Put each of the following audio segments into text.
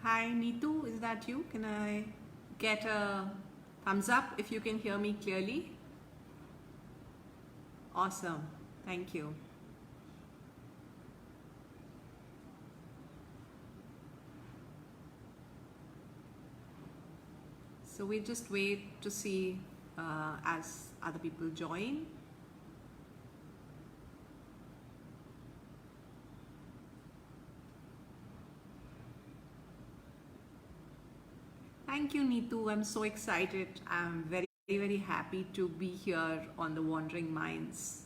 Hi Neetu, is that you? Can I get a thumbs up if you can hear me clearly? Awesome, thank you. So we just wait to see as other people join. Thank you, Neetu. I'm so excited. I'm very, very happy to be here on the Wandering Minds.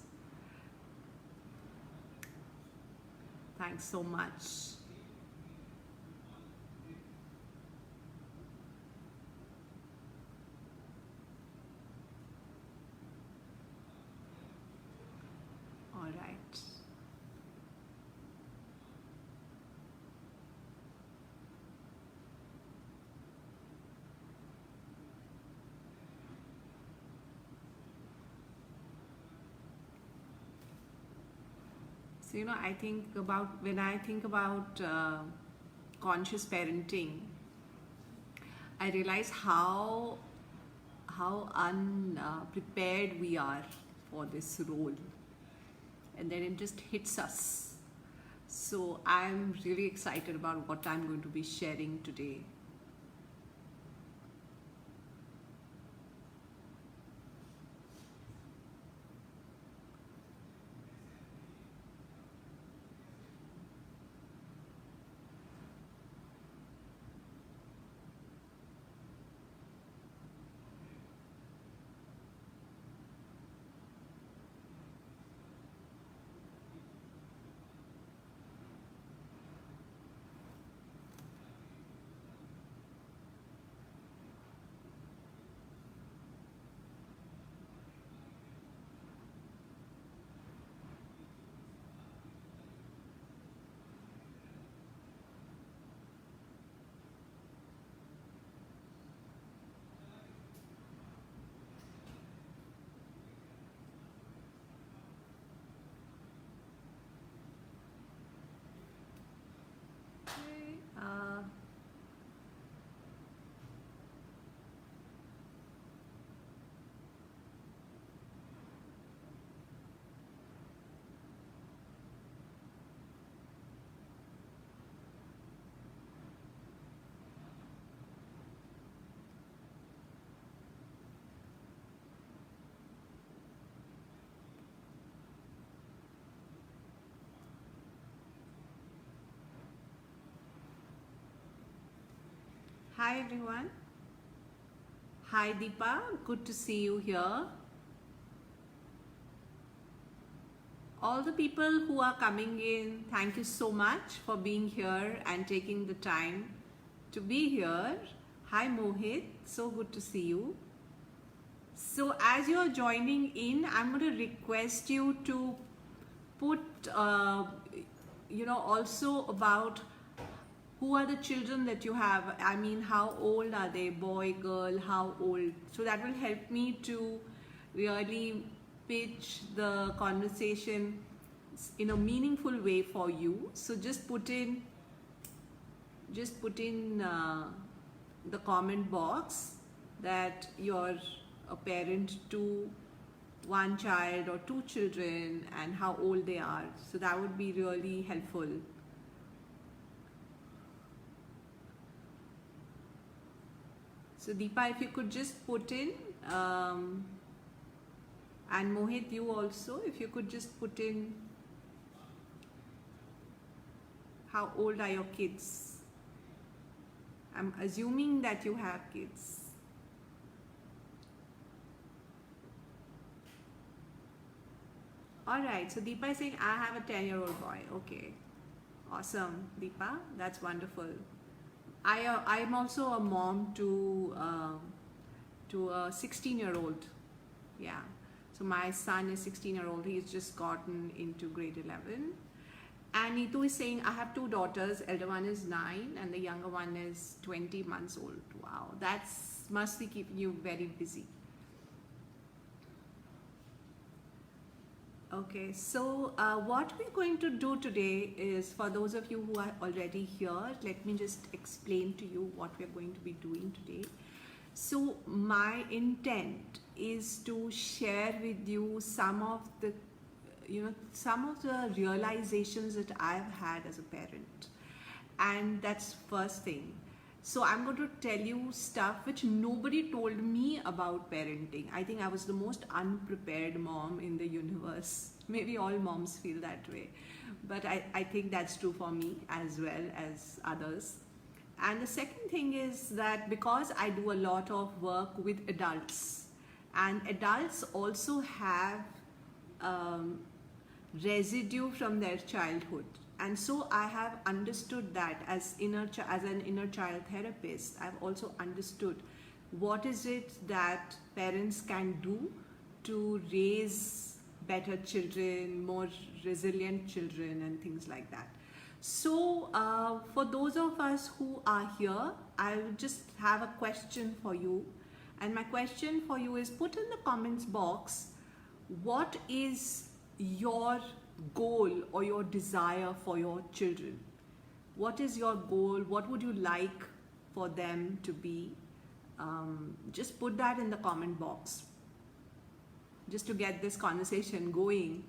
Thanks so much. All right. So, I think about when I think about conscious parenting, I realize how unprepared we are for this role, and then it just hits us. So I'm really excited about what I'm going to be sharing today. Okay. Hi everyone. Hi Deepa, good to see you here. All the people who are coming in, thank you so much for being here and taking the time to be here. Hi Mohit, so good to see you. So as you're joining in, I'm going to request you to put, also about who are the children that you have. I mean, how old are they? Boy, girl, how old? So that will help me to really pitch the conversation in a meaningful way for you. So just put in the comment box that you're a parent to one child or two children and how old they are. So that would be really helpful. So Deepa, if you could just put in, and Mohit, you also, if you could just put in how old are your kids. I'm assuming that you have kids. All right, so Deepa is saying, I have a 10-year-old boy. Okay, awesome, Deepa, that's wonderful. I'm also a mom to a 16-year-old. Yeah. So my son is 16-year-old. He's just gotten into grade 11. And Neetu is saying, I have two daughters. Elder one is 9 and the younger one is 20 months old. Wow, that's must be keeping you very busy. Okay, so what we're going to do today is, for those of you who are already here, let me just explain to you what we're going to be doing today. So my intent is to share with you some of the, some of the realizations that I've had as a parent. And that's first thing. So I'm going to tell you stuff which nobody told me about parenting. I think I was the most unprepared mom in the universe. Maybe all moms feel that way. But I think that's true for me as well as others. And the second thing is that because I do a lot of work with adults, and adults also have residue from their childhood. And so I have understood that as an inner child therapist, I've also understood what is it that parents can do to raise better children, more resilient children, and things like that. So for those of us who are here, I would just have a question for you. And my question for you is, put in the comments box, what is your goal or your desire for your children? What is your goal? What would you like for them to be? Just put that in the comment box. Just to get this conversation going,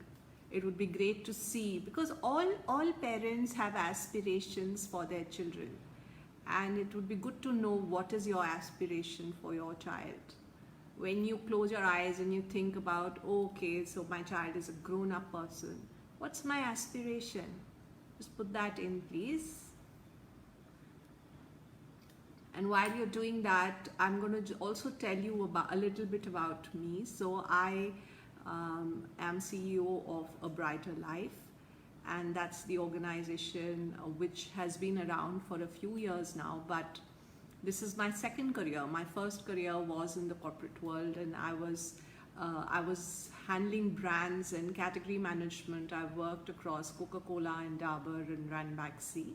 it would be great to see, because all parents have aspirations for their children, and it would be good to know what is your aspiration for your child. When you close your eyes and you think about, okay, so my child is a grown-up person, what's my aspiration? Just put that in, please. And while you're doing that, I'm going to also tell you about a little bit about me. So I am CEO of A Brighter Life, and that's the organization which has been around for a few years now, but this is my second career. My first career was in the corporate world, and I was handling brands and category management. I worked across Coca-Cola and Dabur Ranbaxy,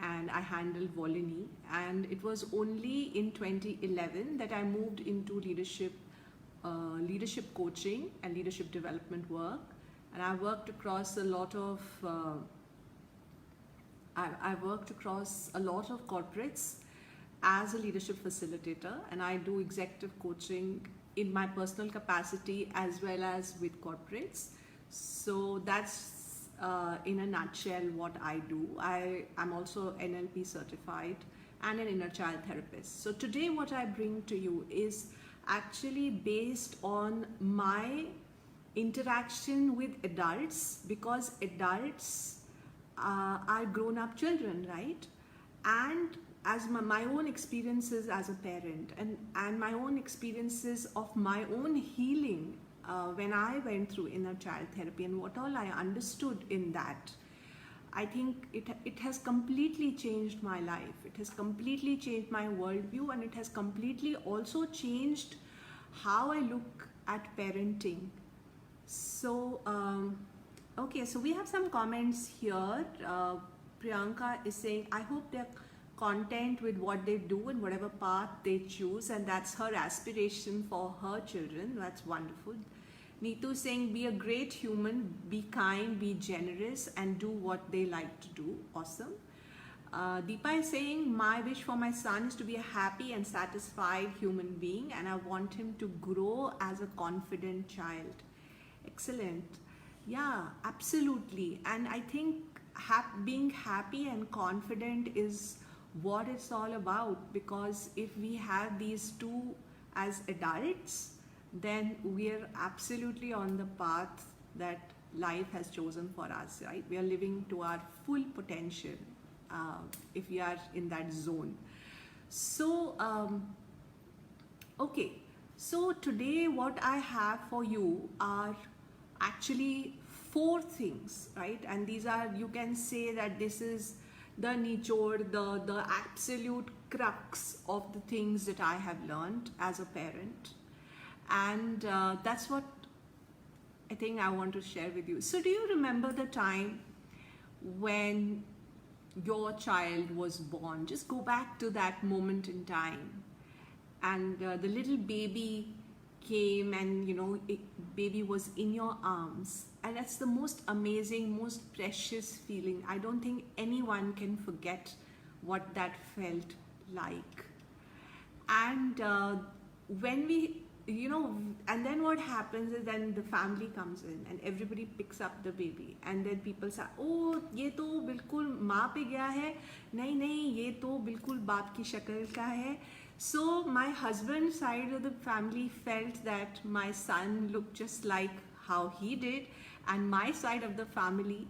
and I handled Volini. And it was only in 2011 that I moved into leadership coaching and leadership development work. And I worked across a lot of corporates as a leadership facilitator, and I do executive coaching in my personal capacity as well as with corporates. So that's in a nutshell what I do. I'm also NLP certified and an inner child therapist. So today what I bring to you is actually based on my interaction with adults, because adults are grown-up children, right? And as my own experiences as a parent, and my own experiences of my own healing when I went through inner child therapy, and what all I understood in that, I think it has completely changed my life. It has completely changed my worldview, and it has completely also changed how I look at parenting. So okay, so we have some comments here. Priyanka is saying, I hope they're content with what they do and whatever path they choose, and that's her aspiration for her children. That's wonderful. Neetu saying, be a great human, be kind, be generous, and do what they like to do. Awesome. Deepa is saying, my wish for my son is to be a happy and satisfied human being, and I want him to grow as a confident child. Excellent. Yeah, absolutely. And I think being happy and confident is what it's all about, because if we have these two as adults, then we're absolutely on the path that life has chosen for us, right? We are living to our full potential if we are in that zone. So okay, so today what I have for you are actually 4 things, right? And these are, you can say that this is the nichod, the absolute crux of the things that I have learned as a parent. And that's what I think I want to share with you. So do you remember the time when your child was born? Just go back to that moment in time, and the little baby came and baby was in your arms, and that's the most amazing, most precious feeling. I don't think anyone can forget what that felt like. And when we and then what happens is then the family comes in and everybody picks up the baby, and then people say, oh ये तो बिल्कुल माँ पे गया है, नहीं नहीं ये तो बिल्कुल बाप की शक्ल का है. So my husband's side of the family felt that my son looked just like how he did, and my side of the family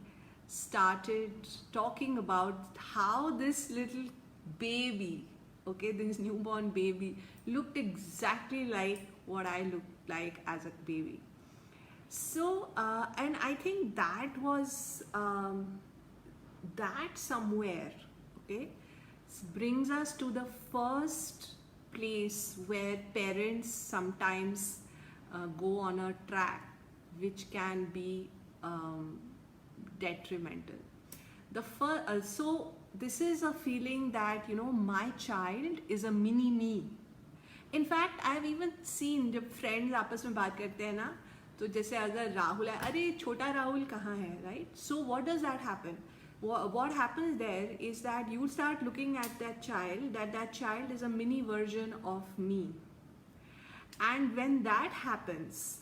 started talking about how this little baby, this newborn baby, looked exactly like what I looked like as a baby. So, and I think that was, that somewhere, brings us to the first place where parents sometimes go on a track which can be detrimental. So this is a feeling that my child is a mini me. In fact, I have even seen जब friends आपस में बात करते हैं ना, तो जैसे अगर राहुल है, अरे छोटा राहुल कहाँ है, right? So what does that happen? What happens there is that you start looking at that child is a mini version of me. And when that happens,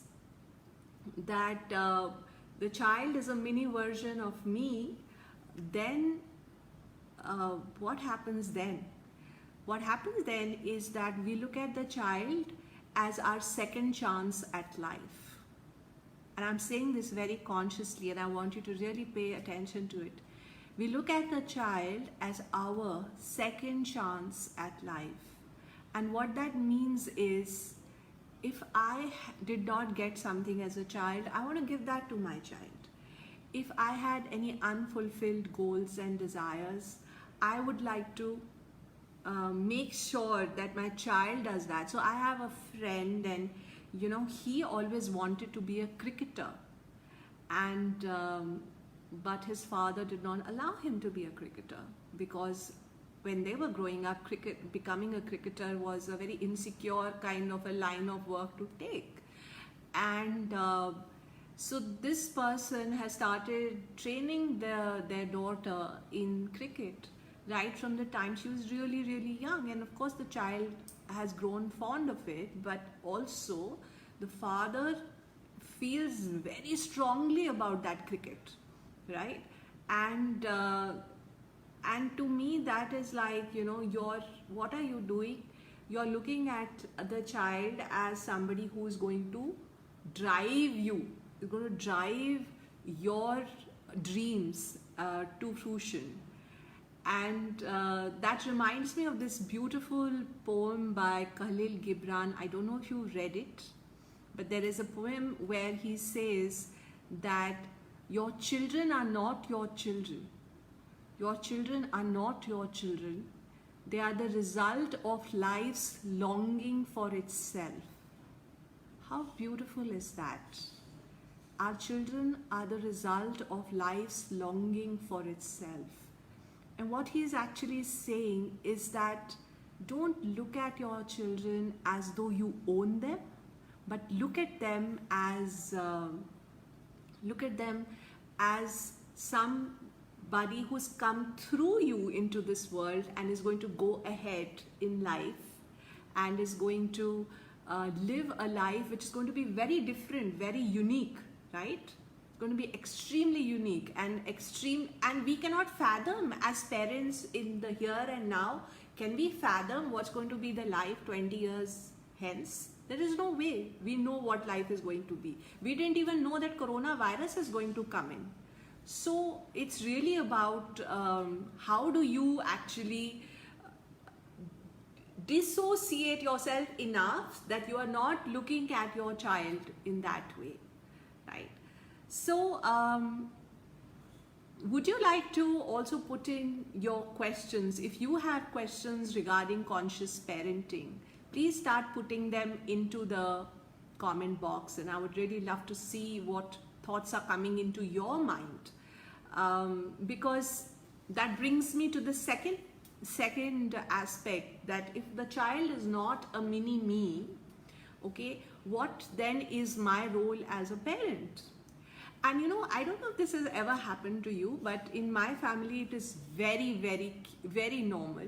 that the child is a mini version of me, then what happens then? What happens then is that we look at the child as our second chance at life. And I'm saying this very consciously, and I want you to really pay attention to it. We look at the child as our second chance at life. And what that means is, if I did not get something as a child, I want to give that to my child. If I had any unfulfilled goals and desires, I would like to make sure that my child does that. So I have a friend, and he always wanted to be a cricketer, and but his father did not allow him to be a cricketer, because when they were growing up, becoming a cricketer was a very insecure kind of a line of work to take. And so this person has started training their daughter in cricket right from the time she was really, really young. And of course the child has grown fond of it, but also the father feels very strongly about that cricket, right? And to me that is like, what are you doing? You're looking at the child as somebody who's going to drive you, is going to drive your dreams to fruition. And that reminds me of this beautiful poem by Khalil Gibran. I don't know if you read it, but there is a poem where he says that your children are not your children. Your children are not your children. They are the result of life's longing for itself. How beautiful is that? Our children are the result of life's longing for itself. And what he is actually saying is that don't look at your children as though you own them, but look at them as somebody who's come through you into this world and is going to go ahead in life and is going to live a life which is going to be very different, very unique, right? It's going to be extremely unique and extreme, and we cannot fathom as parents in the here and now. Can we fathom what's going to be the life 20 years hence? There is no way we know what life is going to be. We didn't even know that coronavirus is going to come in. So it's really about how do you actually dissociate yourself enough that you are not looking at your child in that way, right? So would you like to also put in your questions? If you have questions regarding conscious parenting, please start putting them into the comment box, and I would really love to see what thoughts are coming into your mind, because that brings me to the second aspect, that if the child is not a mini me, Okay, what then is my role as a parent? And I don't know if this has ever happened to you, but in my family it is very very very normal.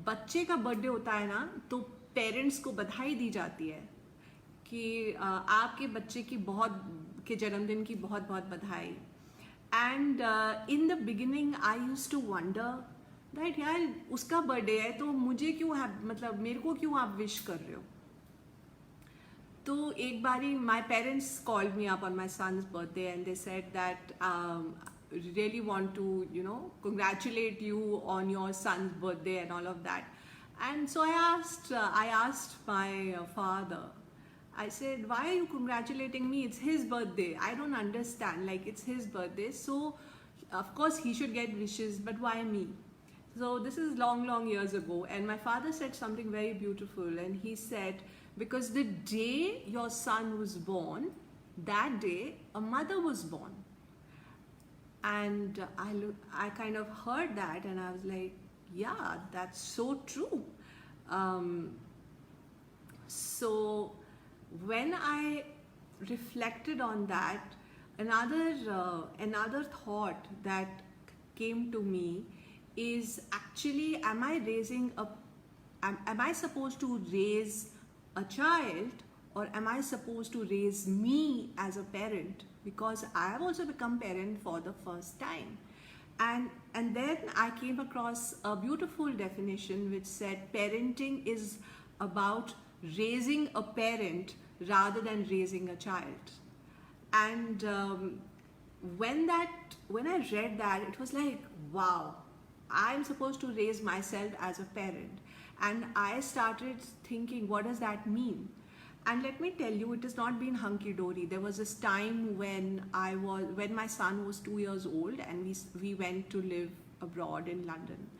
बच्चे का birthday होता है ना, तो parents को बधाई दी जाती है कि आपके बच्चे की बहुत के जन्मदिन की बहुत बहुत बधाई. And in the beginning I used to wonder that यार उसका बर्थडे है तो मुझे क्यों मतलब मेरे को क्यों आप विश कर रहे हो. तो एक बारी my parents called me up on my son's birthday and they said that really want to congratulate you on your son's birthday and all of that. And so I asked my father, I said, why are you congratulating me? It's his birthday. I don't understand, like it's his birthday, so of course he should get wishes, but why me? So this is long years ago, and my father said something very beautiful, and he said, because the day your son was born, that day a mother was born. And I kind of heard that and I was like, yeah, that's so true. So when I reflected on that, another thought that came to me is, actually, am I supposed to raise a child, or am I supposed to raise me as a parent? Because I have also become parent for the first time. And then I came across a beautiful definition which said parenting is about raising a parent rather than raising a child. And when I read that, it was like, wow, I'm supposed to raise myself as a parent. And I started thinking, what does that mean? And let me tell you, it has not been hunky-dory. There was this time when my son was 2 years old, and we went to live abroad in London.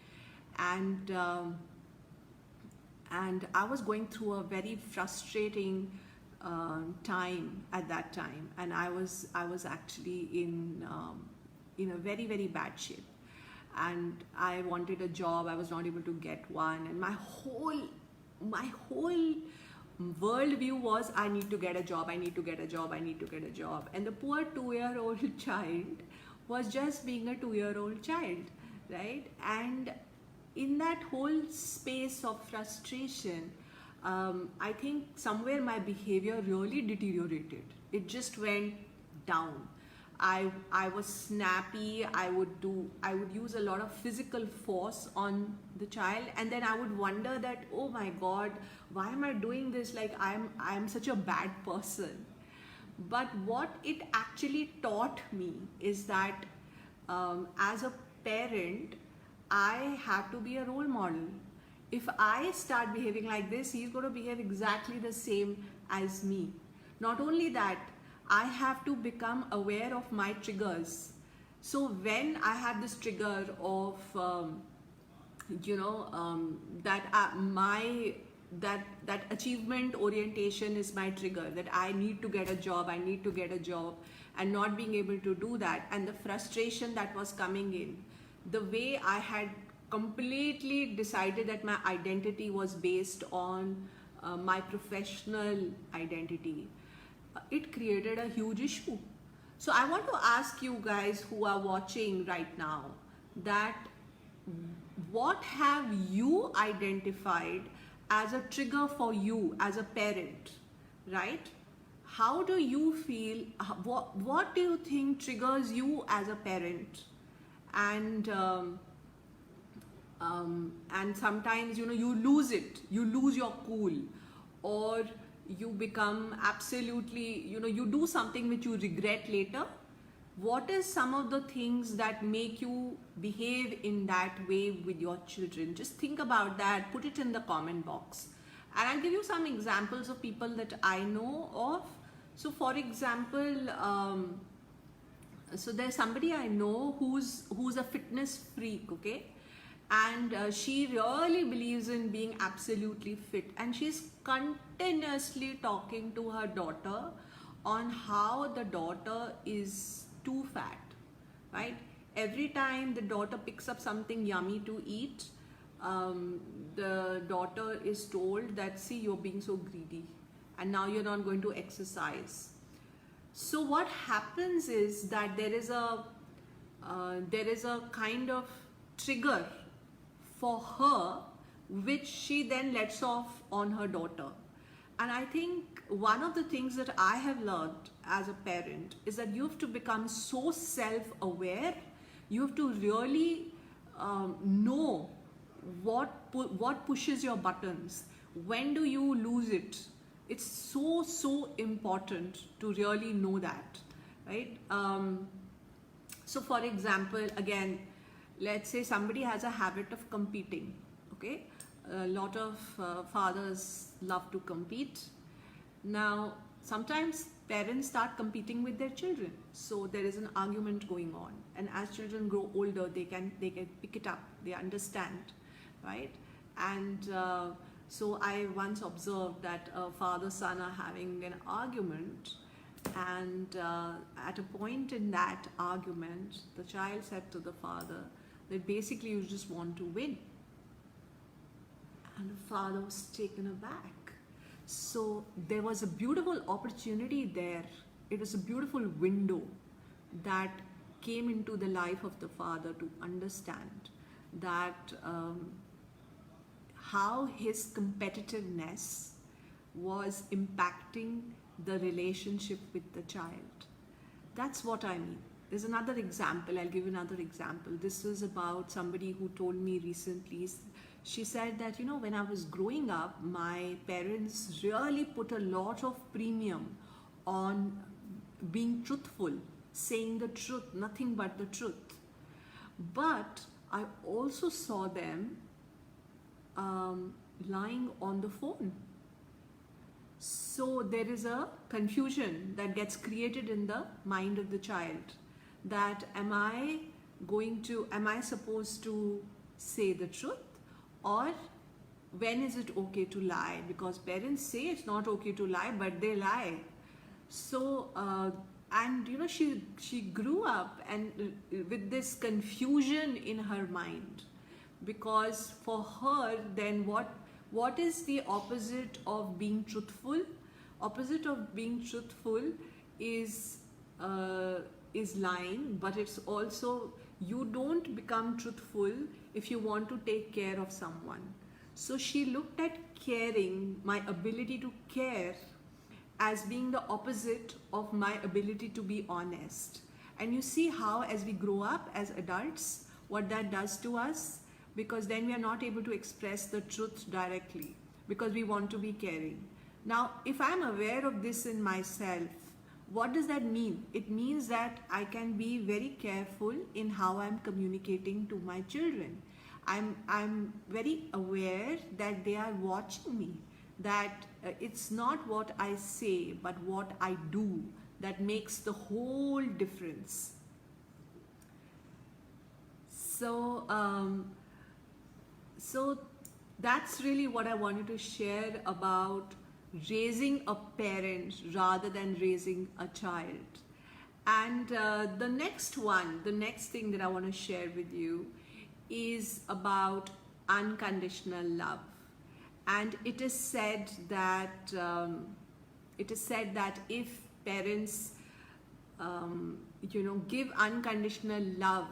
And I was going through a very frustrating time at that time, and I was actually in a very very bad shape. And I wanted a job, I was not able to get one, and my whole worldview was, I need to get a job, I need to get a job, I need to get a job. And the poor 2-year-old child was just being a 2-year-old child, right? And in that whole space of frustration, I think somewhere my behavior really deteriorated. It just went down. I was snappy. I would use a lot of physical force on the child, and then I would wonder that, oh my God, why am I doing this? Like I'm such a bad person. But what it actually taught me is that as a parent, I have to be a role model. If I start behaving like this, he's going to behave exactly the same as me. Not only that, I have to become aware of my triggers. So when I have this trigger of that achievement orientation is my trigger, that I need to get a job, and not being able to do that, and the frustration that was coming in, the way I had completely decided that my identity was based on my professional identity, it created a huge issue. So I want to ask you guys who are watching right now, that what have you identified as a trigger for you as a parent, right? How do you feel? What do you think triggers you as a parent? And sometimes you lose it, you lose your cool, or you become absolutely, you do something which you regret later. What is some of the things that make you behave in that way with your children? Just think about that, put it in the comment box, and I'll give you some examples of people that I know of. So for example, so there's somebody I know who's a fitness freak, okay? And she really believes in being absolutely fit, and she's continuously talking to her daughter on how the daughter is too fat, right? Every time the daughter picks up something yummy to eat, the daughter is told that, see, you're being so greedy, and now you're not going to exercise. So what happens is that there is a kind of trigger for her, which she then lets off on her daughter. And I think one of the things that I have learned as a parent is that you have to become so self-aware. You have to really know what pushes your buttons. When do you lose it? It's so important to really know that, right? So for example, again, let's say somebody has a habit of competing, okay? A lot of fathers love to compete. Now, sometimes parents start competing with their children. So there is an argument going on. And as children grow older, they can pick it up. They understand, right? And so I once observed that a father-son are having an argument, and at a point in that argument, the child said to the father that basically you just want to win. And the father was taken aback. So there was a beautiful opportunity there. It was a beautiful window that came into the life of the father to understand that how his competitiveness was impacting the relationship with the child. That's what I mean. There's another example. I'll give you another example. This was about somebody who told me recently. She said that, when I was growing up, my parents really put a lot of premium on being truthful, saying the truth, nothing but the truth. But I also saw them lying on the phone. So there is a confusion that gets created in the mind of the child, that am I supposed to say the truth, or when is it okay to lie? Because parents say it's not okay to lie, but they lie. So and she grew up and with this confusion in her mind, because for her then what is the opposite of being truthful? Opposite of being truthful is lying, but it's also, you don't become truthful if you want to take care of someone. So she looked at caring, my ability to care, as being the opposite of my ability to be honest. And you see how as we grow up as adults, what that does to us, because then we are not able to express the truth directly because we want to be caring. Now, if I'm aware of this in myself, what does that mean? It means that I can be very careful in how I'm communicating to my children. I'm very aware that they are watching me, that it's not what I say, but what I do that makes the whole difference. So that's really what I wanted to share about raising a parent rather than raising a child. And the next thing that I want to share with you is about unconditional love. And it is said that if parents give unconditional love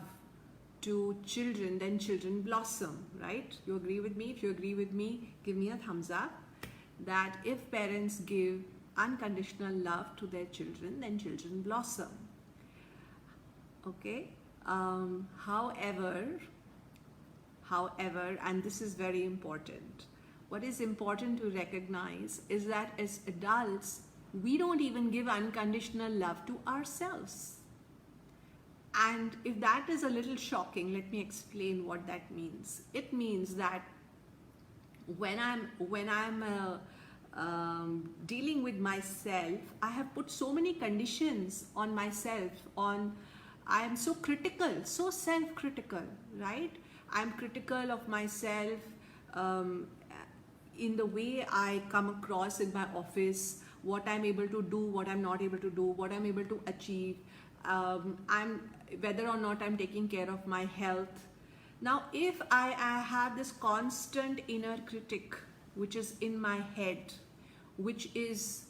to children, then children blossom, right? You agree with me? If you agree with me, give me a thumbs up. That if parents give unconditional love to their children, then children blossom. Okay? However, and this is very important, what is important to recognize is that as adults, we don't even give unconditional love to ourselves. And if that is a little shocking, let me explain what that means. It means that when I'm dealing with myself, I have put so many conditions on myself. I am so critical, so self-critical, right? I'm critical of myself in the way I come across in my office, what I'm able to do, what I'm not able to do, what I'm able to achieve. Whether or not I'm taking care of my health. Now, if I have this constant inner critic, which is in my head, which is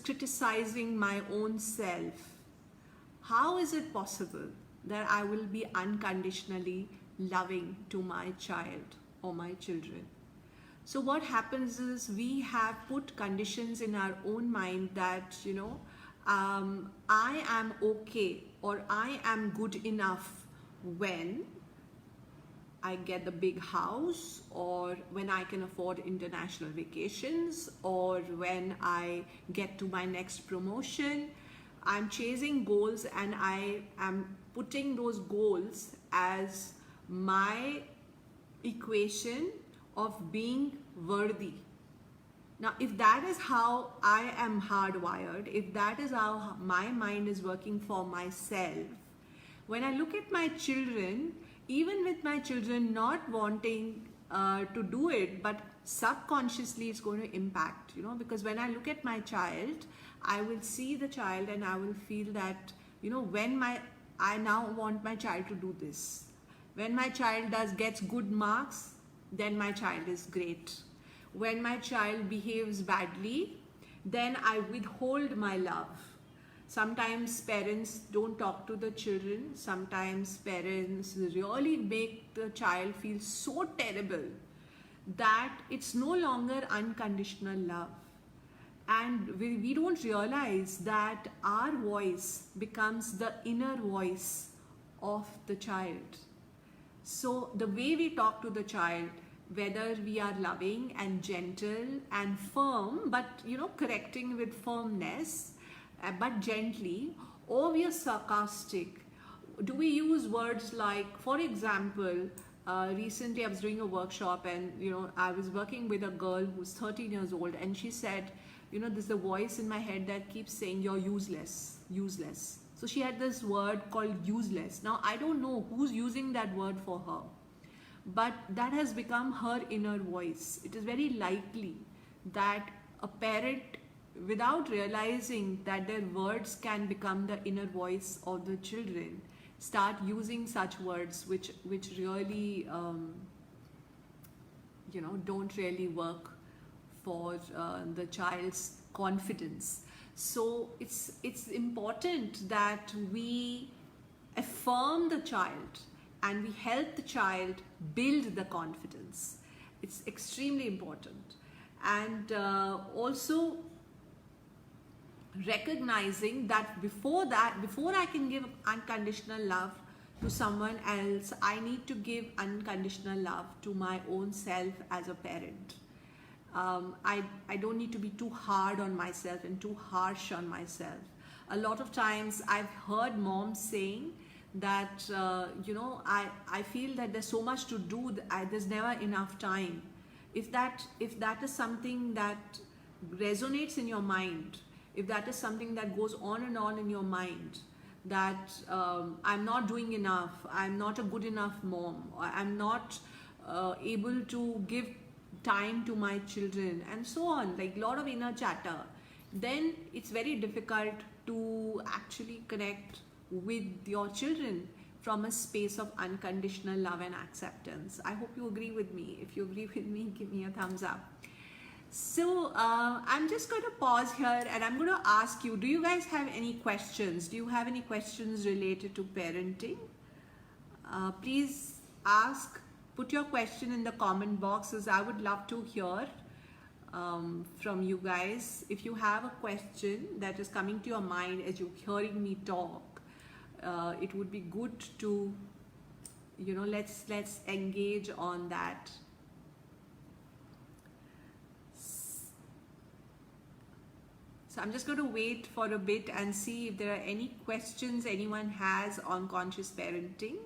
criticizing my own self, how is it possible that I will be unconditionally loving to my child or my children? So what happens is we have put conditions in our own mind that, I am okay or I am good enough when I get the big house, or when I can afford international vacations, or when I get to my next promotion. I'm chasing goals and I am putting those goals as my equation of being worthy. Now, if that is how I am hardwired, if that is how my mind is working for myself, when I look at my children, even with my children not wanting to do it, but subconsciously it's going to impact, because when I look at my child, I will see the child and I will feel that, I now want my child to do this. When my child gets good marks, then my child is great. When my child behaves badly, then I withhold my love. Sometimes parents don't talk to the children. Sometimes parents really make the child feel so terrible that it's no longer unconditional love. And we don't realize that our voice becomes the inner voice of the child. So the way we talk to the child, whether we are loving and gentle and firm, but correcting with firmness, but gently, or we are sarcastic. Do we use words like, for example, recently I was doing a workshop and I was working with a girl who's 13 years old, and she said, there's a voice in my head that keeps saying you're useless. So she had this word called useless. Now I don't know who's using that word for her, but that has become her inner voice. It is very likely that a parent, without realizing that their words can become the inner voice of the children, start using such words which really don't really work for the child's confidence. So it's important that we affirm the child and we help the child build the confidence. It's extremely important. And also recognizing that before I can give unconditional love to someone else, I need to give unconditional love to my own self as a parent. I don't need to be too hard on myself and too harsh on myself. A lot of times I've heard moms saying that I feel that there's so much to do, there's never enough time. If that is something that resonates in your mind, if that is something that goes on and on in your mind, that I'm not doing enough, I'm not a good enough mom, or I'm not able to give time to my children, and so on, like a lot of inner chatter, then it's very difficult to actually connect with your children from a space of unconditional love and acceptance. I hope you agree with me. If you agree with me, give me a thumbs up. So I'm just going to pause here and I'm going to ask you, do you guys have any questions? Do you have any questions related to parenting? Please ask, put your question in the comment boxes. I would love to hear from you guys. If you have a question that is coming to your mind as you're hearing me talk, it would be good to, let's engage on that. So I'm just going to wait for a bit and see if there are any questions anyone has on conscious parenting.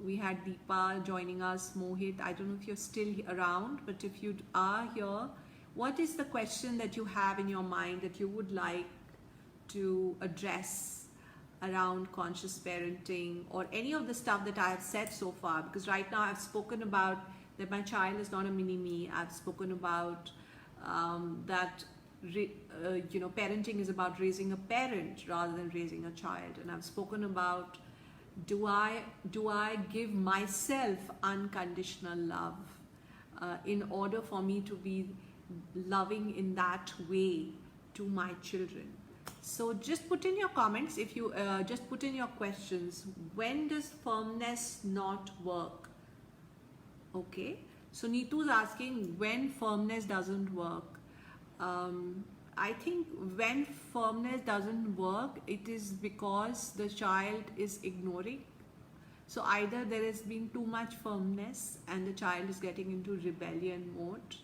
We had Deepa joining us, Mohit. I don't know if you're still around, but if you are here, what is the question that you have in your mind that you would like to address around conscious parenting, or any of the stuff that I have said so far? Because right now I've spoken about that my child is not a mini-me. I've spoken about that parenting is about raising a parent rather than raising a child, and I've spoken about do I give myself unconditional love? in order for me to be loving in that way to my children. So just put in your comments, if you just put in your questions, when does firmness not work? Okay, so Neetu's asking when firmness doesn't work. I think when firmness doesn't work, it is because the child is ignoring. So either there has been too much firmness and the child is getting into rebellion mode.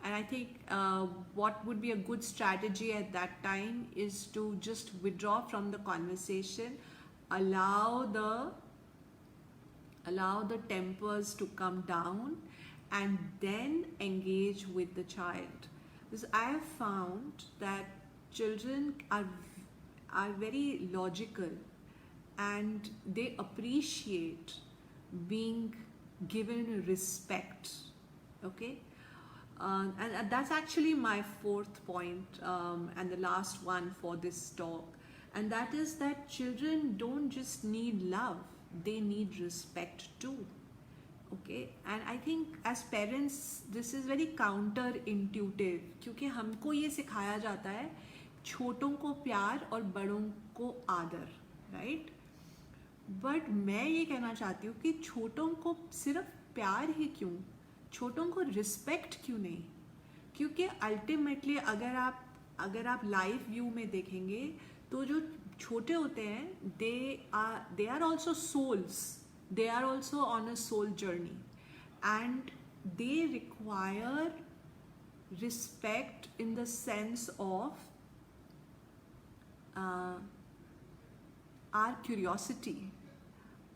And I think what would be a good strategy at that time is to just withdraw from the conversation, allow the tempers to come down, and then engage with the child. Because I have found that children are very logical and they appreciate being given respect. Okay. And that's actually my fourth point, and the last one for this talk. And that is that children don't just need love, they need respect too. Okay, and I think as parents this is very counterintuitive, क्योंकि हमको ये सिखाया जाता है छोटों को प्यार और बड़ों को आदर, राइट? बट मैं ये कहना चाहती हूँ कि छोटों को सिर्फ प्यार ही क्यों, छोटों को रिस्पेक्ट क्यों नहीं? क्योंकि अल्टीमेटली अगर आप लाइव व्यू में देखेंगे तो जो छोटे होते हैं they are also souls. They are also on a soul journey and they require respect in the sense of our curiosity,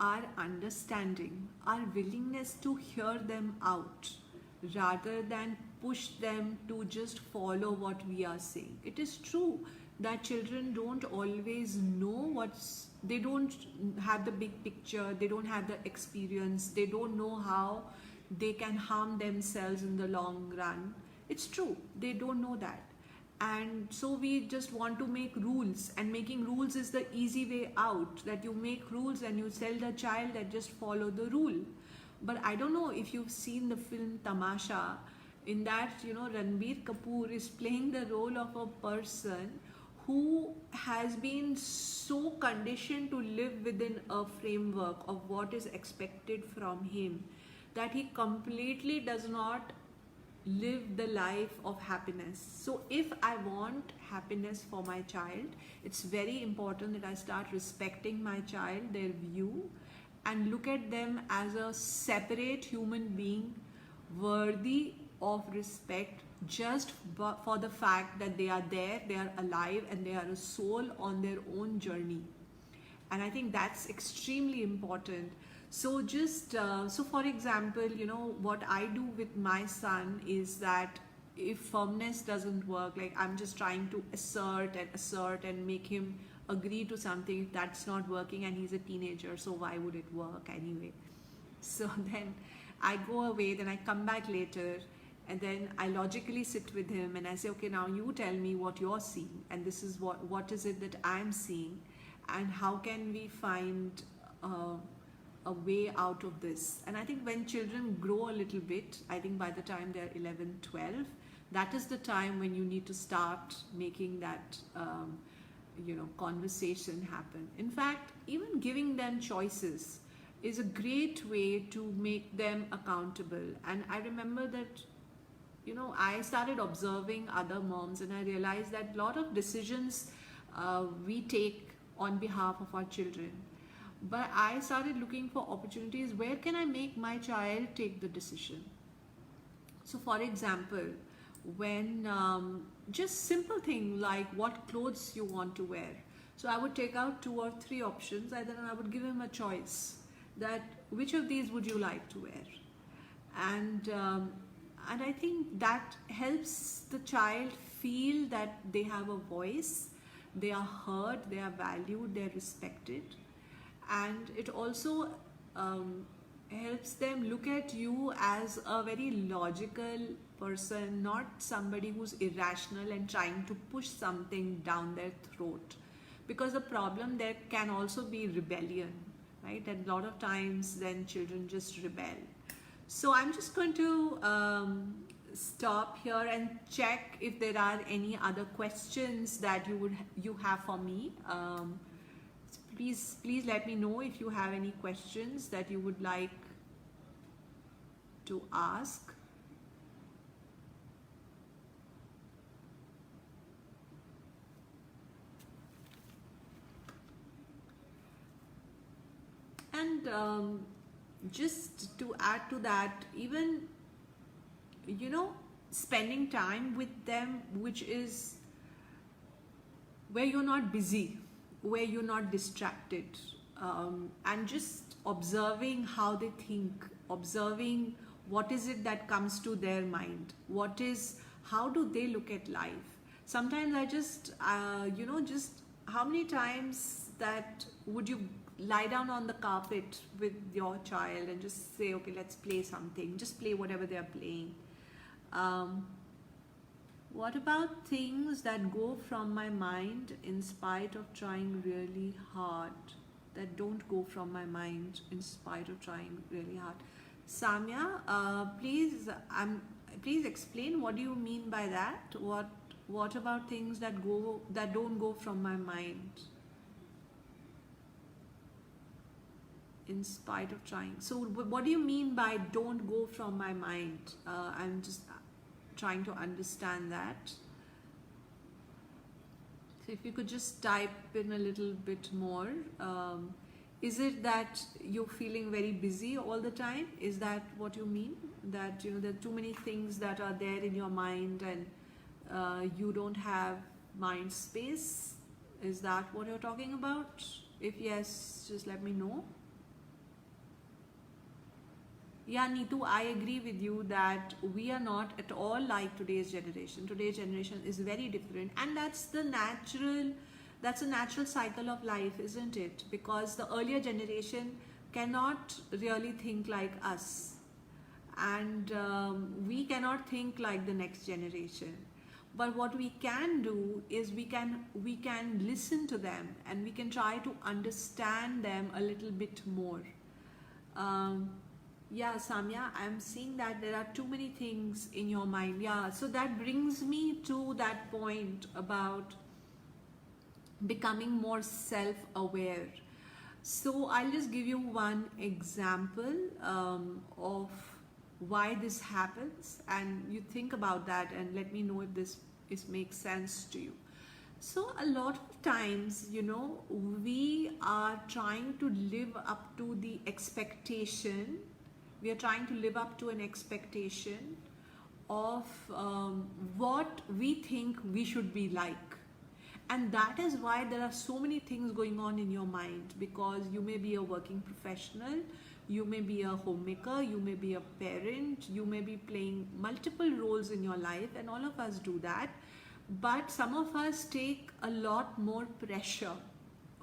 our understanding, our willingness to hear them out rather than push them to just follow what we are saying. It is true that children don't always know they don't have the big picture, they don't have the experience, they don't know how they can harm themselves in the long run. It's true, they don't know that. And so we just want to make rules, and making rules is the easy way out, that you make rules and you tell the child that just follow the rule. But I don't know if you've seen the film Tamasha. In that, Ranbir Kapoor is playing the role of a person who has been so conditioned to live within a framework of what is expected from him that he completely does not live the life of happiness. So if I want happiness for my child, it's very important that I start respecting my child, their view, and look at them as a separate human being worthy of respect just for the fact that they are there, they are alive, and they are a soul on their own journey. And I think that's extremely important. So just so for example, what I do with my son is that if firmness doesn't work, like I'm just trying to assert and make him agree to something, that's not working, and he's a teenager, so why would it work anyway? So then I go away, then I come back later, and then I logically sit with him and I say, okay, now you tell me what you're seeing, and this is what is it that I'm seeing, and how can we find a way out of this? And I think when children grow a little bit, I think by the time they're 11, 12, that is the time when you need to start making that conversation happen. In fact, even giving them choices is a great way to make them accountable. And I remember that I started observing other moms, and I realized that a lot of decisions we take on behalf of our children. But I started looking for opportunities, where can I make my child take the decision? So for example, when just simple thing like what clothes you want to wear. So I would take out 2 or 3 options, and then I would give him a choice that which of these would you like to wear? And I think that helps the child feel that they have a voice, they are heard, they are valued, they are respected. And it also helps them look at you as a very logical person, not somebody who's irrational and trying to push something down their throat. Because the problem there can also be rebellion, right? And a lot of times then children just rebel. So I'm just going to stop here and check if there are any other questions that you have for me. Please let me know if you have any questions that you would like to ask. And just to add to that, even, you know, spending time with them, which is where you're not busy, where you're not distracted, and just observing how they think, observing what is it that comes to their mind, how do they look at life. Sometimes I just, just how many times that would you lie down on the carpet with your child and just say, okay, let's play something, just play whatever they're playing. What about things that go from my mind in spite of trying really hard? That don't go from my mind in spite of trying really hard. Samya, please explain, what do you mean by that? What about things that don't go from my mind in spite of trying? So what do you mean by don't go from my mind? I'm just trying to understand that. So if you could just type in a little bit more. Is it that you're feeling very busy all the time? Is that what you mean? That, you know, there are too many things that are there in your mind and you don't have mind space? Is that what you're talking about? If yes, just let me know. Yeah, Neetu, I agree with you that we are not at all like today's generation. Today's generation is very different, and that's a natural cycle of life, isn't it? Because the earlier generation cannot really think like us, and we cannot think like the next generation. But what we can do is we can listen to them, and we can try to understand them a little bit more. Yeah, Samya, I'm seeing that there are too many things in your mind. Yeah, so that brings me to that point about becoming more self-aware. So I'll just give you one example of why this happens, and you think about that and let me know if this makes sense to you. So a lot of times, you know, we are trying to live up to the expectation. We are trying to live up to an expectation of what we think we should be like. And that is why there are so many things going on in your mind, because you may be a working professional, you may be a homemaker, you may be a parent, you may be playing multiple roles in your life, and all of us do that. But some of us take a lot more pressure,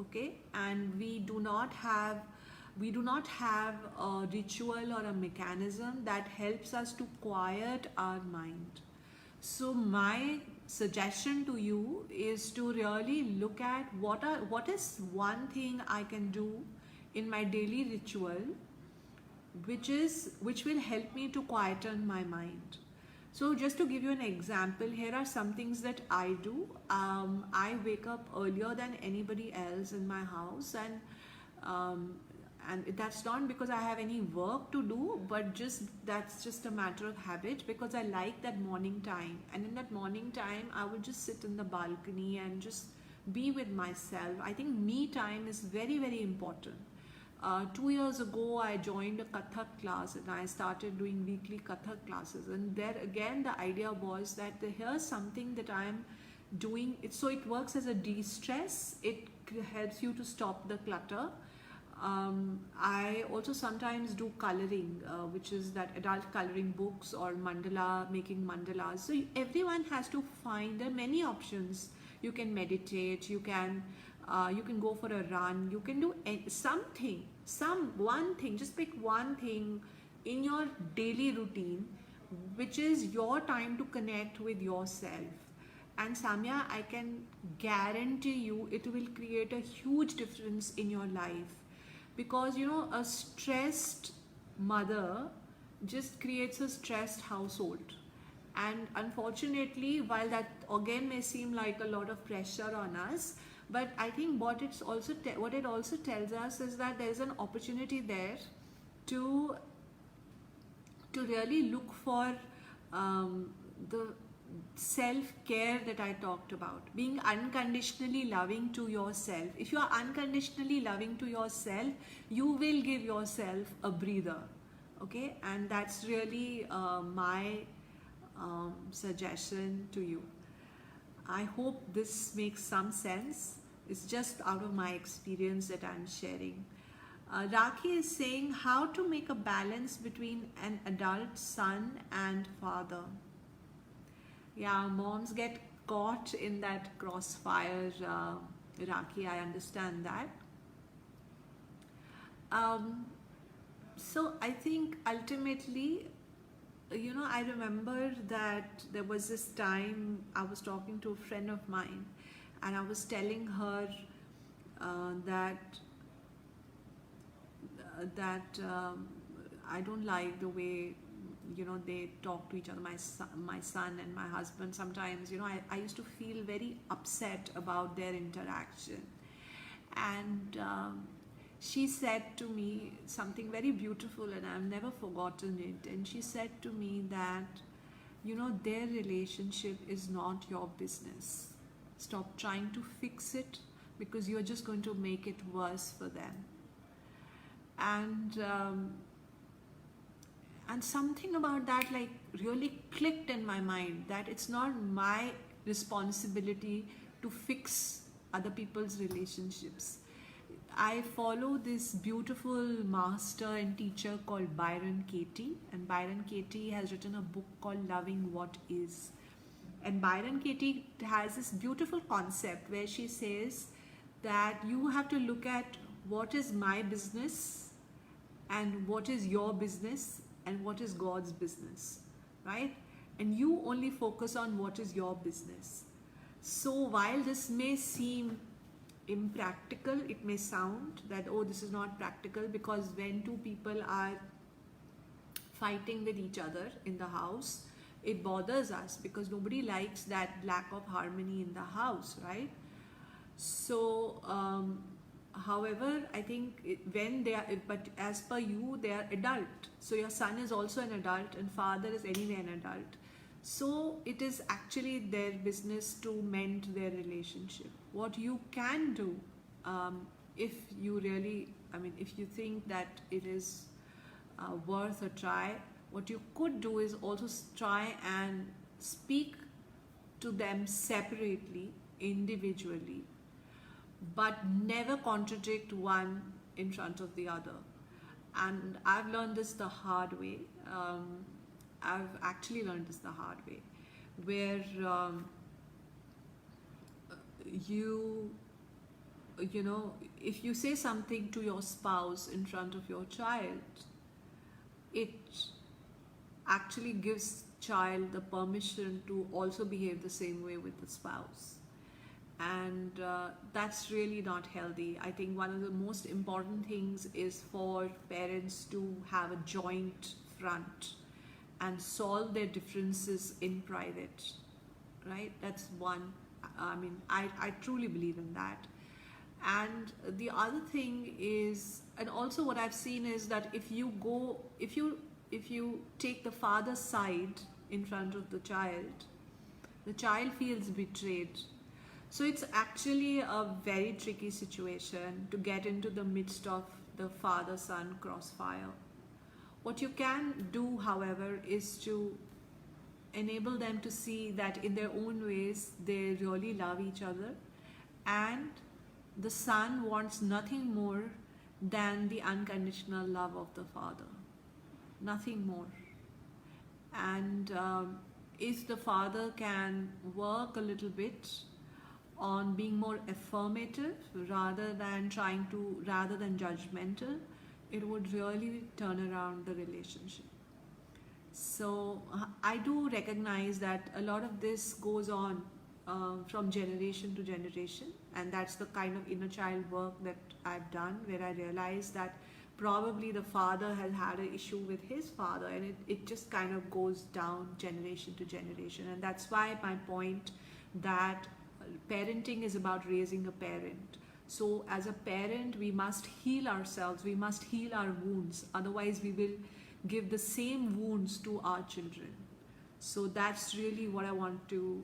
okay? And we do not have a ritual or a mechanism that helps us to quiet our mind. So my suggestion to you is to really look at what is one thing I can do in my daily ritual which will help me to quieten my mind. So just to give you an example, here are some things that I do. I wake up earlier than anybody else in my house, and that's not because I have any work to do, but that's just a matter of habit, because I like that morning time. And in that morning time, I would just sit in the balcony and just be with myself. I think me time is very, very important. 2 years ago, I joined a Kathak class and I started doing weekly Kathak classes. And there again, the idea was that here's something that I'm doing. So it works as a de-stress. It helps you to stop the clutter. I also sometimes do coloring, which is that adult coloring books or making mandalas. So everyone has to find, there are many options. You can meditate, you can go for a run, you can do one thing, just pick one thing in your daily routine, which is your time to connect with yourself. And Samya, I can guarantee you it will create a huge difference in your life. Because, you know, a stressed mother just creates a stressed household. And unfortunately, while that again may seem like a lot of pressure on us, but I think what it also tells us is that there is an opportunity there to really look for the self-care that I talked about, being unconditionally loving to yourself. If you are unconditionally loving to yourself, you will give yourself a breather. Okay, and that's really my suggestion to you. I hope this makes some sense. It's just out of my experience that I'm sharing. Rakhi is saying how to make a balance between an adult son and father. Yeah, moms get caught in that crossfire, Rakhi, I understand that. So I think ultimately, I remember that there was this time I was talking to a friend of mine, and I was telling her that I don't like the way they talk to each other, my son and my husband. Sometimes I used to feel very upset about their interaction, and she said to me something very beautiful, and I've never forgotten it. And she said to me that their relationship is not your business. Stop trying to fix it, because you're just going to make it worse for them. And something about that really clicked in my mind, that it's not my responsibility to fix other people's relationships. I follow this beautiful master and teacher called Byron Katie, and Byron Katie has written a book called Loving What Is. And Byron Katie has this beautiful concept where she says that you have to look at what is my business and what is your business and what is God's business, right? And you only focus on what is your business. So while this may seem impractical, it may sound that, oh, this is not practical, because when two people are fighting with each other in the house, it bothers us, because nobody likes that lack of harmony in the house, right? So however, I think but as per you, they are adult. So your son is also an adult, and father is anyway an adult. So it is actually their business to mend their relationship. What you can do, if you think that it is worth a try, what you could do is also try and speak to them separately, individually, but never contradict one in front of the other. And I've learned this the hard way. I've actually learned this the hard way, where if you say something to your spouse in front of your child, it actually gives child the permission to also behave the same way with the spouse. And that's really not healthy. I think one of the most important things is for parents to have a joint front and solve their differences in private, right? That's one. I truly believe in that. And the other thing is, and also what I've seen is that if you take the father's side in front of the child feels betrayed. So it's actually a very tricky situation to get into the midst of the father-son crossfire. What you can do, however, is to enable them to see that in their own ways they really love each other, and the son wants nothing more than the unconditional love of the father. Nothing more. And if the father can work a little bit on being more affirmative rather than judgmental, it would really turn around the relationship. So I do recognize that a lot of this goes on from generation to generation, and that's the kind of inner child work that I've done, where I realized that probably the father has had an issue with his father, and it just kind of goes down generation to generation. And that's why my point that parenting is about raising a parent. So as a parent, we must heal ourselves, we must heal our wounds, otherwise we will give the same wounds to our children. So that's really what I want to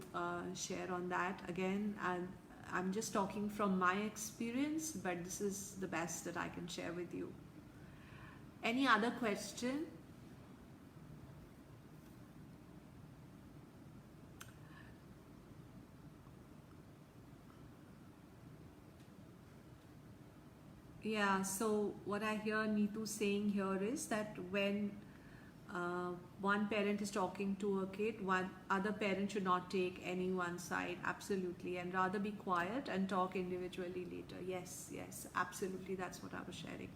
share on that. Again, I'm just talking from my experience, but this is the best that I can share with you. Any other question? Yeah, so what I hear Neetu saying here is that when one parent is talking to a kid, one other parent should not take any one side, absolutely, and rather be quiet and talk individually later. Yes, yes, absolutely, that's what I was sharing.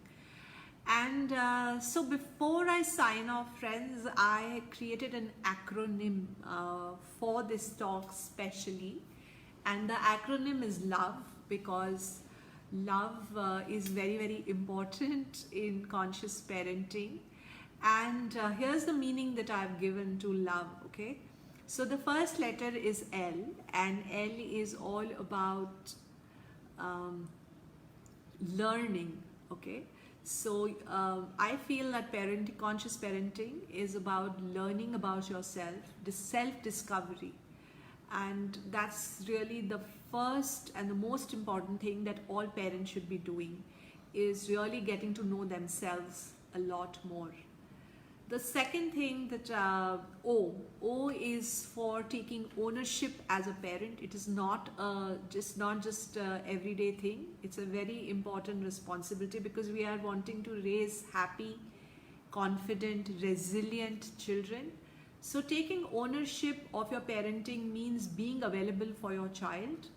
And so before I sign off, friends, I created an acronym for this talk specially, and the acronym is LOVE, because love is very, very important in conscious parenting. And here's the meaning that I've given to love, okay? So the first letter is L, and L is all about learning, okay? So I feel that conscious parenting is about learning about yourself, the self-discovery. And that's really the first and the most important thing that all parents should be doing, is really getting to know themselves a lot more. The second thing that O is for taking ownership as a parent. It is not just everyday thing. It's a very important responsibility, because we are wanting to raise happy, confident, resilient children. So taking ownership of your parenting means being available for your child,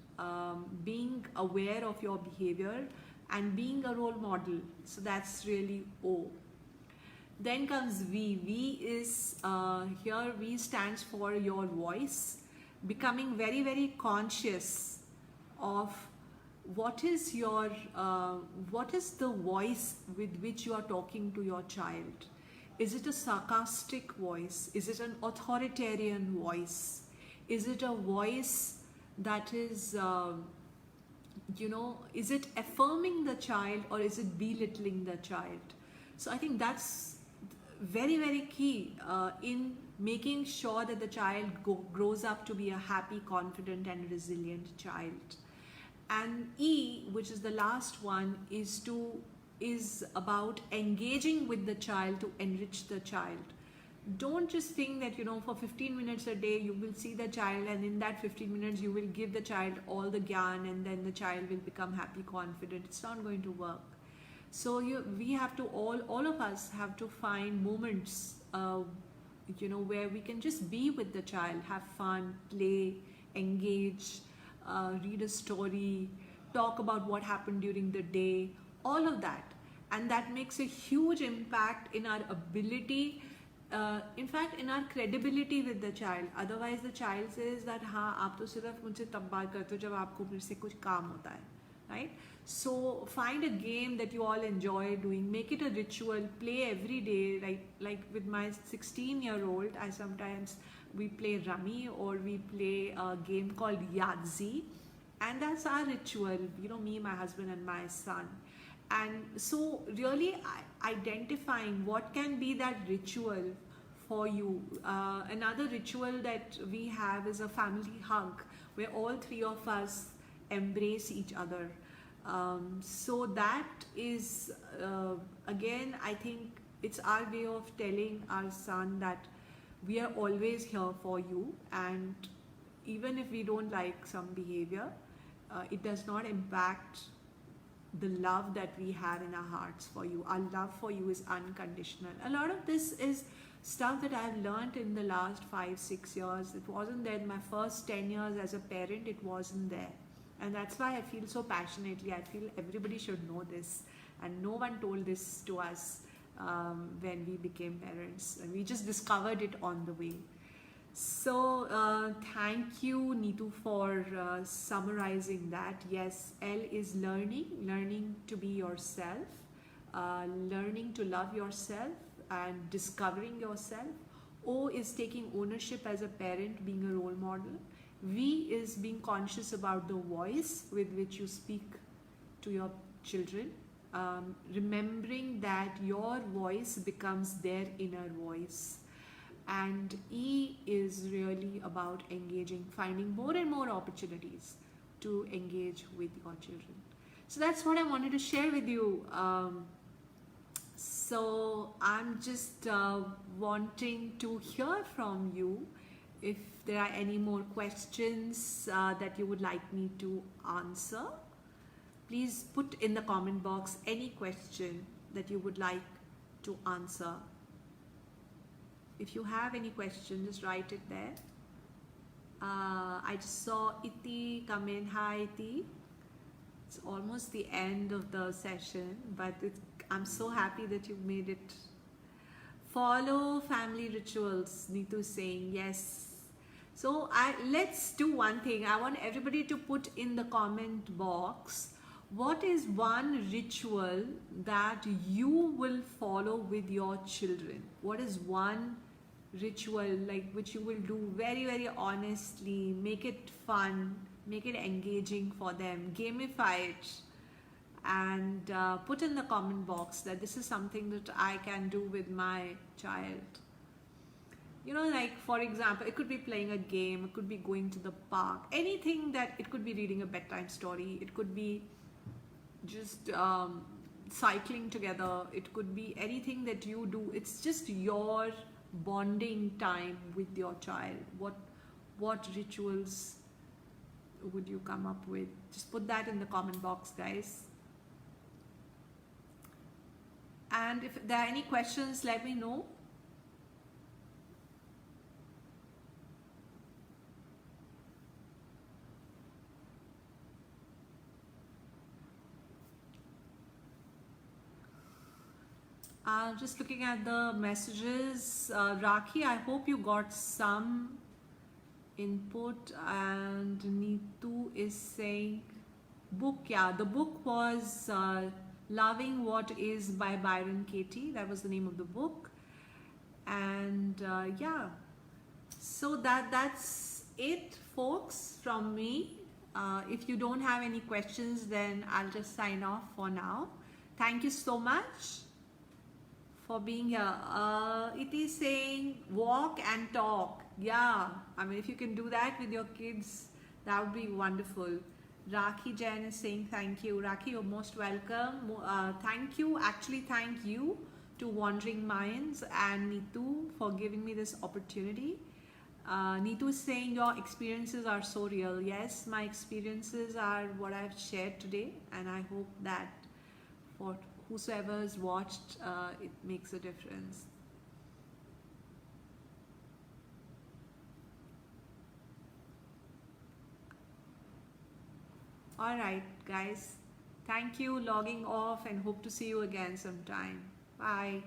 being aware of your behavior, and being a role model. So that's really O. Then comes V. V is here V stands for your voice, becoming very, very conscious of what is the voice with which you are talking to your child. Is it a sarcastic voice? Is it an authoritarian voice? Is it a voice that is is it affirming the child, or is it belittling the child? So I think that's very, very key in making sure that the child grows up to be a happy, confident, and resilient child. And E, which is the last one, is about engaging with the child to enrich the child. Don't just think that for 15 minutes a day you will see the child, and in that 15 minutes you will give the child all the gyan, and then the child will become happy, confident. It's not going to work. So we have to all of us have to find moments where we can just be with the child, have fun, play, engage, read a story, talk about what happened during the day, all of that. And that makes a huge impact in our ability, in fact in our credibility with the child. Otherwise the child says that हाँ आप तो सिर्फ मुझसे तब बात करते हो जब आपको मेरे से कुछ काम होता है, right? So find a game that you all enjoy doing, make it a ritual, play every day. Like with my 16-year-old, we play Rummy, or we play a game called Yahtzee, and that's our ritual, me, my husband, and my son. And so really identifying what can be that ritual for you. Another ritual that we have is a family hug, where all three of us embrace each other. So that is again, I think it's our way of telling our son that we are always here for you, and even if we don't like some behavior, it does not impact the love that we have in our hearts for you. Our love for you is unconditional. A lot of this is stuff that I've learned in the last 5-6 years. It wasn't there in my first 10 years as a parent. It wasn't there. And that's why I feel so passionately. I feel everybody should know this, and no one told this to us when we became parents, and we just discovered it on the way. So thank you, Neetu, for summarizing that. Yes, L is learning to be yourself, learning to love yourself and discovering yourself. O is taking ownership as a parent, being a role model. V is being conscious about the voice with which you speak to your children, remembering that your voice becomes their inner voice. And E is really about engaging, finding more and more opportunities to engage with your children. So that's what I wanted to share with you. So I'm just wanting to hear from you if there are any more questions that you would like me to answer. Please put in the comment box any question that you would like to answer. If you have any question, just write it there. I just saw Iti come in. Hi Iti. It's almost the end of the session, but I'm so happy that you made it. Follow family rituals, Neetu saying yes. So let's do one thing. I want everybody to put in the comment box, what is one ritual that you will follow with your children? What is one ritual which you will do very, very honestly, make it fun, make it engaging for them, gamify it, and put in the comment box that this is something that I can do with my child. For example, it could be playing a game, it could be going to the park, anything that, it could be reading a bedtime story, it could be just cycling together, it could be anything that you do. It's just your bonding time with your child. What rituals would you come up with? Just put that in the comment box, guys. And if there are any questions, let me know. Just looking at the messages, Rakhi, I hope you got some input. And Neetu is saying book. Yeah, the book was Loving What Is by Byron Katie. That was the name of the book. And yeah, so that's it, folks, from me. If you don't have any questions, then I'll just sign off for now. Thank you so much for being here. It is saying walk and talk. Yeah, I mean, if you can do that with your kids, that would be wonderful. Rakhi Jain is saying thank you. Rakhi, you're most welcome. Thank you to Wandering Minds and Neetu for giving me this opportunity. Neetu is saying your experiences are so real. Yes, my experiences are what I've shared today, and I hope that for whosoever has watched, it makes a difference. Alright guys, thank you, logging off, and hope to see you again sometime. Bye.